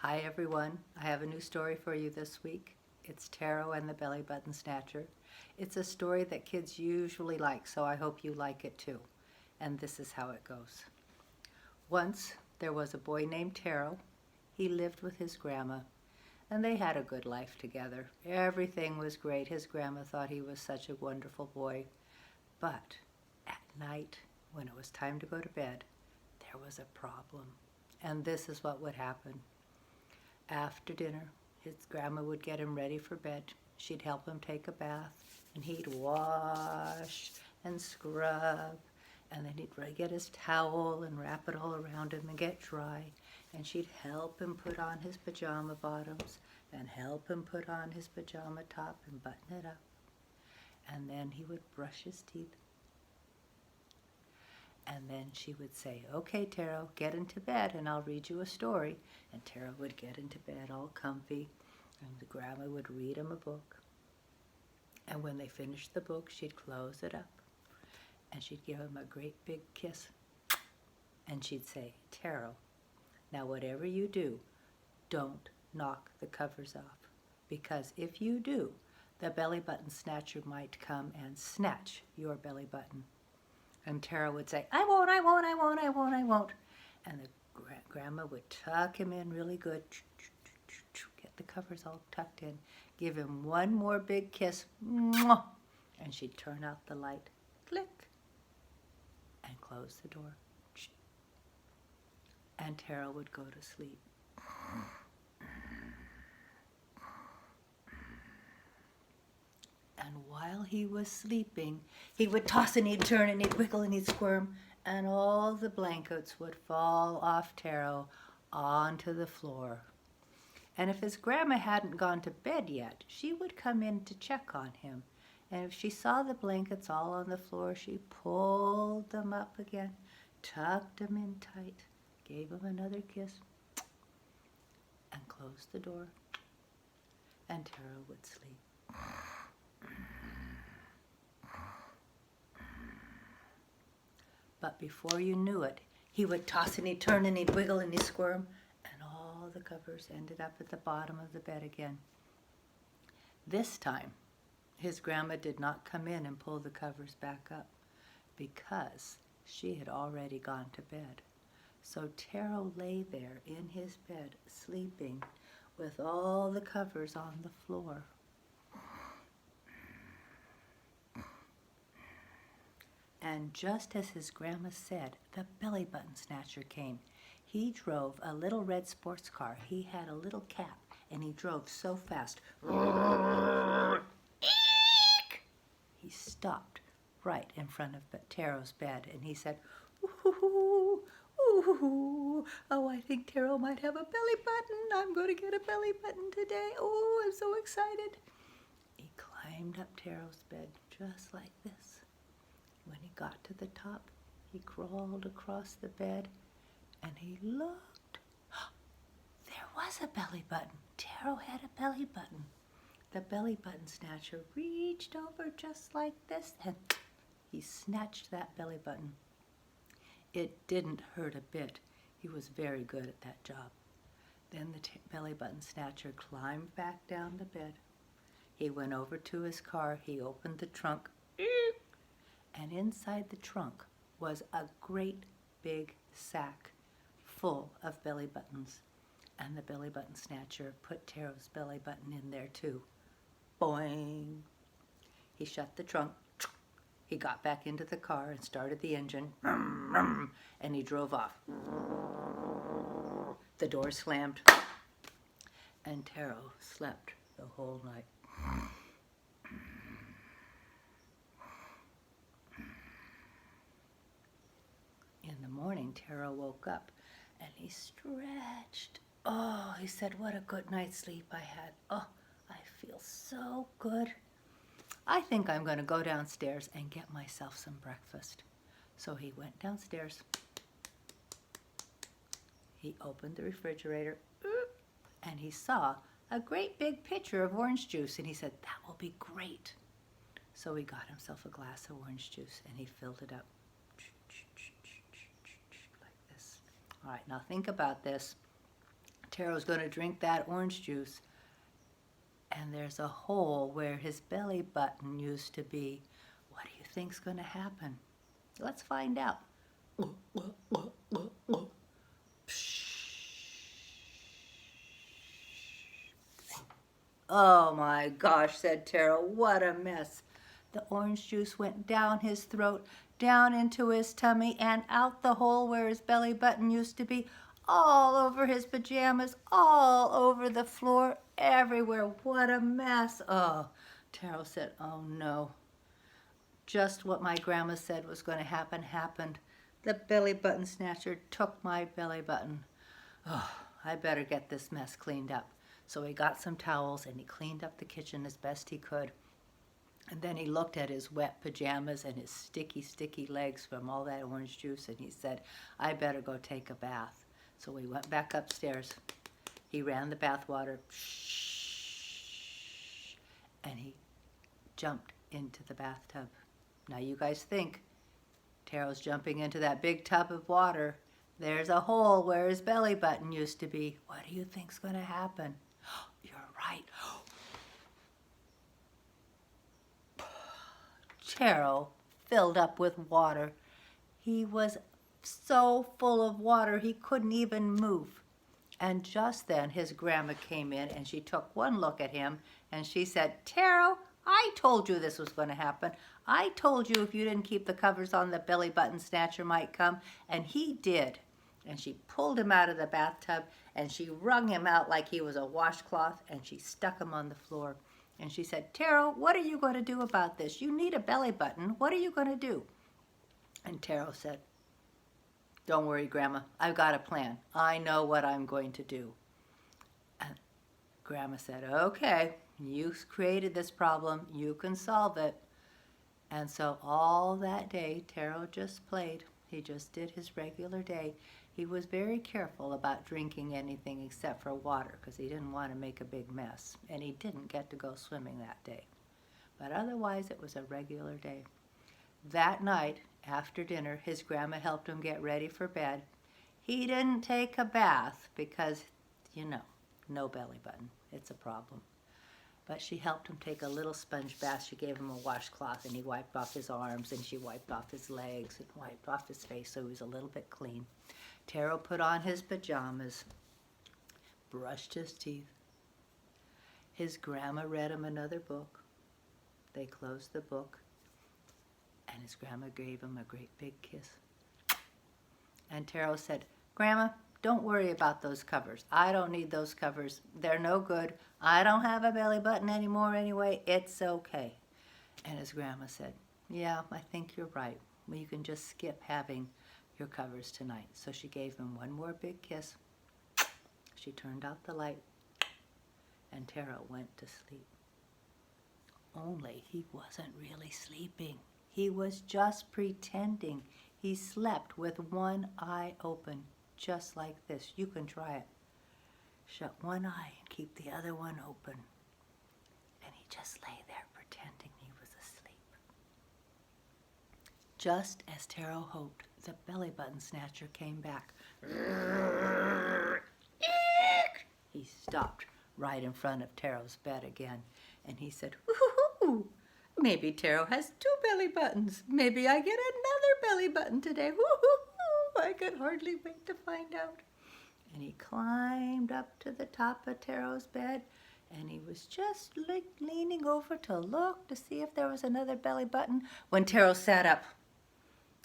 Hi everyone, I have a new story for you this week. It's Taro and the Bellybutton Snatcher. It's a story that kids usually like, so I hope you like it too. And this is how it goes. Once there was a boy named Taro. He lived with his grandma, and they had a good life together. Everything was great. His grandma thought he was such a wonderful boy. But at night, when it was time to go to bed, there was a problem. And this is what would happen. After dinner, his grandma would get him ready for bed. She'd help him take a bath, and he'd wash and scrub, and then he'd get his towel and wrap it all around him and get dry, and she'd help him put on his pajama bottoms and help him put on his pajama top and button it up, and then he would brush his teeth. And then she would say, "Okay, Taro, get into bed and I'll read you a story." And Taro would get into bed all comfy, and the grandma would read him a book. And when they finished the book, she'd close it up, and she'd give him a great big kiss. And she'd say, "Taro, now whatever you do, don't knock the covers off, because if you do, the Bellybutton Snatcher might come and snatch your belly button." And Tara would say, "I won't, I won't, I won't, I won't, I won't." And the grandma would tuck him in really good, get the covers all tucked in, give him one more big kiss, and she'd turn out the light, click, and close the door. And Tara would go to sleep. And while he was sleeping, he would toss and he'd turn and he'd wiggle and he'd squirm, and all the blankets would fall off Taro onto the floor. And if his grandma hadn't gone to bed yet, she would come in to check on him. And if she saw the blankets all on the floor, she pulled them up again, tucked them in tight, gave him another kiss, and closed the door. And Taro would sleep. But before you knew it, he would toss and he'd turn and he'd wiggle and he'd squirm, and all the covers ended up at the bottom of the bed again. This time, his grandma did not come in and pull the covers back up, because she had already gone to bed. So Taro lay there in his bed, sleeping, with all the covers on the floor. And just as his grandma said, the Bellybutton Snatcher came. He drove a little red sports car. He had a little cap, and he drove so fast. He stopped right in front of Taro's bed, and he said, "Ooh, ooh, oh, I think Taro might have a belly button. I'm going to get a belly button today. Oh, I'm so excited." He climbed up Taro's bed just like this. When he got to the top, he crawled across the bed, and he looked. There was a belly button. Taro had a belly button. The Bellybutton Snatcher reached over just like this, and he snatched that belly button. It didn't hurt a bit. He was very good at that job. Then the Bellybutton Snatcher climbed back down the bed. He went over to his car. He opened the trunk. And inside the trunk was a great big sack full of belly buttons. And the Bellybutton Snatcher put Taro's belly button in there too. Boing! He shut the trunk. He got back into the car and started the engine. And he drove off. The door slammed. And Taro slept the whole night. In the morning, Taro woke up and he stretched. Oh, he said, "What a good night's sleep I had. Oh, I feel so good. I think I'm going to go downstairs and get myself some breakfast." So he went downstairs. He opened the refrigerator and he saw a great big pitcher of orange juice, and he said, "That will be great." So he got himself a glass of orange juice and he filled it up. All right, now think about this. Taro's going to drink that orange juice, and there's a hole where his belly button used to be. What do you think's going to happen? Let's find out. Oh my gosh, said Taro, what a mess. The orange juice went down his throat, down into his tummy, and out the hole where his belly button used to be, all over his pajamas, all over the floor, everywhere. What a mess. Oh, Taro said, oh no. Just what my grandma said was going to happen happened. The belly button snatcher took my belly button. Oh, I better get this mess cleaned up. So he got some towels and he cleaned up the kitchen as best he could. And then he looked at his wet pajamas and his sticky legs from all that orange juice, and he said, I better go take a bath. So he went back upstairs. He ran the bath water, and he jumped into the bathtub. Now you guys think, Taro's jumping into that big tub of water. There's a hole where his belly button used to be. What do you think's going to happen? You're right. Taro filled up with water. He was so full of water he couldn't even move. And just then his grandma came in and she took one look at him and she said, Taro, I told you this was going to happen. I told you if you didn't keep the covers on, the belly button snatcher might come. And he did. And she pulled him out of the bathtub and she wrung him out like he was a washcloth and she stuck him on the floor. And she said, Taro, what are you going to do about this? You need a belly button. What are you going to do? And Taro said, don't worry, Grandma. I've got a plan. I know what I'm going to do. And Grandma said, okay, you created this problem. You can solve it. And so all that day, Taro just played. He just did his regular day. He was very careful about drinking anything except for water because he didn't want to make a big mess. And he didn't get to go swimming that day. But otherwise, it was a regular day. That night, after dinner, his grandma helped him get ready for bed. He didn't take a bath because, you know, no belly button. It's a problem. But she helped him take a little sponge bath. She gave him a washcloth and he wiped off his arms and she wiped off his legs and wiped off his face so he was a little bit clean. Taro put on his pajamas, brushed his teeth. His grandma read him another book. They closed the book and his grandma gave him a great big kiss. And Taro said, Grandma, don't worry about those covers. I don't need those covers. They're no good. I don't have a belly button anymore anyway. It's okay. And his grandma said, yeah, I think you're right. Well, you can just skip having your covers tonight. So she gave him one more big kiss. She turned out the light and Taro went to sleep. Only he wasn't really sleeping. He was just pretending. He slept with one eye open. Just like this. You can try it. Shut one eye and keep the other one open. And he just lay there pretending he was asleep. Just as Taro hoped, the belly button snatcher came back. He stopped right in front of Taro's bed again. And he said, woo-hoo-hoo, maybe Taro has 2 belly buttons. Maybe I get another belly button today. Woo-hoo-hoo, I could hardly wait to find out. And he climbed up to the top of Taro's bed, and he was just leaning over to look to see if there was another belly button when Taro sat up.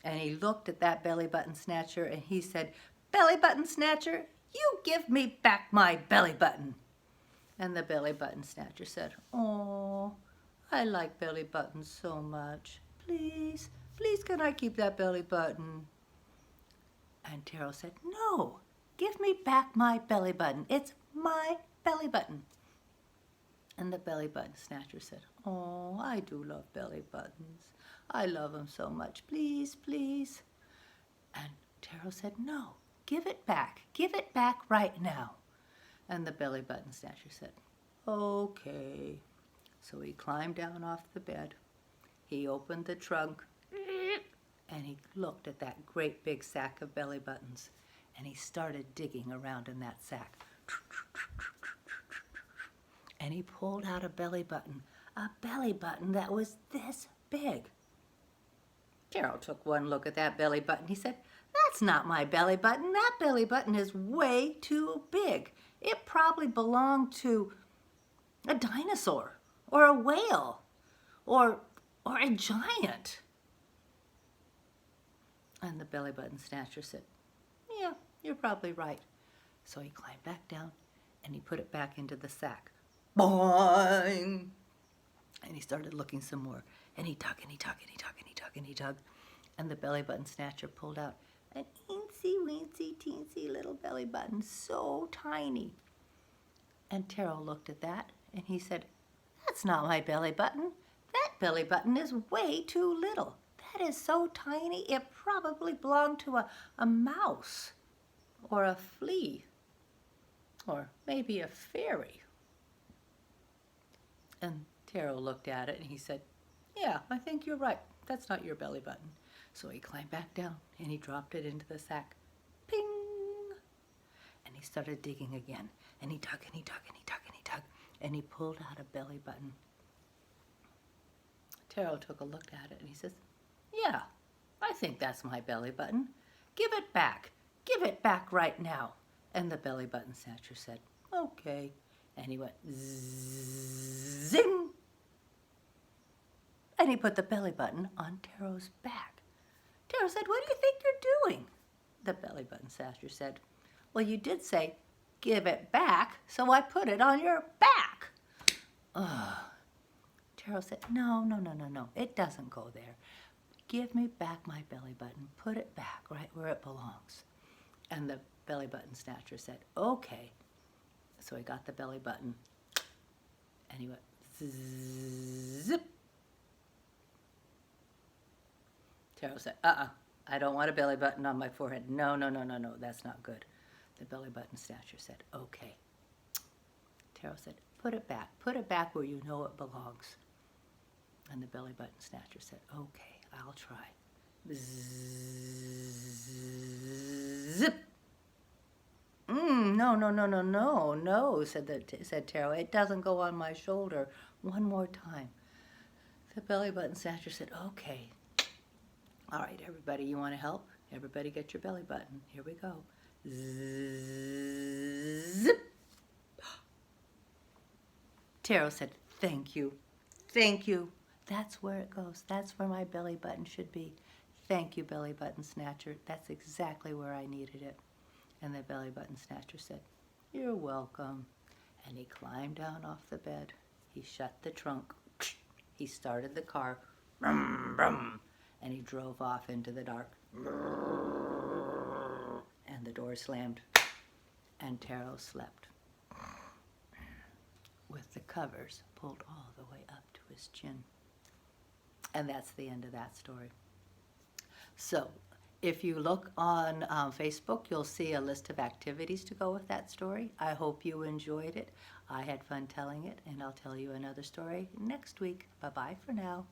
And he looked at that belly button snatcher, and he said, Belly button snatcher, you give me back my belly button. And the belly button snatcher said, oh, I like belly buttons so much. Please, please can I keep that belly button? And Taro said, no, give me back my belly button. It's my belly button. And the belly button snatcher said, oh, I do love belly buttons. I love them so much. Please, please. And Taro said, no, give it back. Give it back right now. And the belly button snatcher said, okay. So he climbed down off the bed. He opened the trunk and he looked at that great big sack of belly buttons. And he started digging around in that sack. And he pulled out a belly button that was this big. Taro took one look at that belly button. He said, "That's not my belly button. That belly button is way too big. It probably belonged to a dinosaur or a whale or a giant." And the belly button snatcher said, "Yeah, you're probably right." So he climbed back down and he put it back into the sack. Boing! And he started looking some more. And he dug and he dug and he dug and he dug and he dug. And the belly button snatcher pulled out an eensy weensy teensy little belly button, so tiny. And Taro looked at that and he said, "That's not my belly button. That belly button is way too little. That is so tiny it probably belonged to a mouse or a flea or maybe a fairy." And Taro looked at it and he said, "Yeah, I think you're right. That's not your belly button." So he climbed back down and he dropped it into the sack. Ping! And he started digging again. And he dug and he dug and he dug and he dug. And he pulled out a belly button. Taro took a look at it and he says, "Yeah, I think that's my belly button. Give it back. Give it back right now." And the belly button snatcher said, "Okay." And he went zing. And he put the belly button on Taro's back. Taro said, "What do you think you're doing?" The belly button snatcher said, "Well, you did say, 'Give it back,' so I put it on your back." Taro said, No. It doesn't go there. Give me back my belly button. Put it back right where it belongs." And the belly button snatcher said, "Okay." So he got the belly button and he went zip. Taro said, I don't want a belly button on my forehead. No, that's not good." The belly button snatcher said, "Okay." Taro said, put it back where you know it belongs." And the belly button snatcher said, "Okay, I'll try." Zip. No, said Taro. "It doesn't go on my shoulder. One more time." The belly button snatcher said, "Okay. All right, everybody, you want to help? Everybody get your belly button. Here we go." Zip. Taro said, "Thank you. Thank you. That's where it goes. That's where my belly button should be. Thank you, belly button snatcher. That's exactly where I needed it." And the belly button snatcher said, "You're welcome." And he climbed down off the bed. He shut the trunk. He started the car. Brum, brum. And he drove off into the dark. And the door slammed. And Taro slept with the covers pulled all the way up to his chin. And that's the end of that story. So, if you look on Facebook, you'll see a list of activities to go with that story. I hope you enjoyed it. I had fun telling it, and I'll tell you another story next week. Bye-bye for now.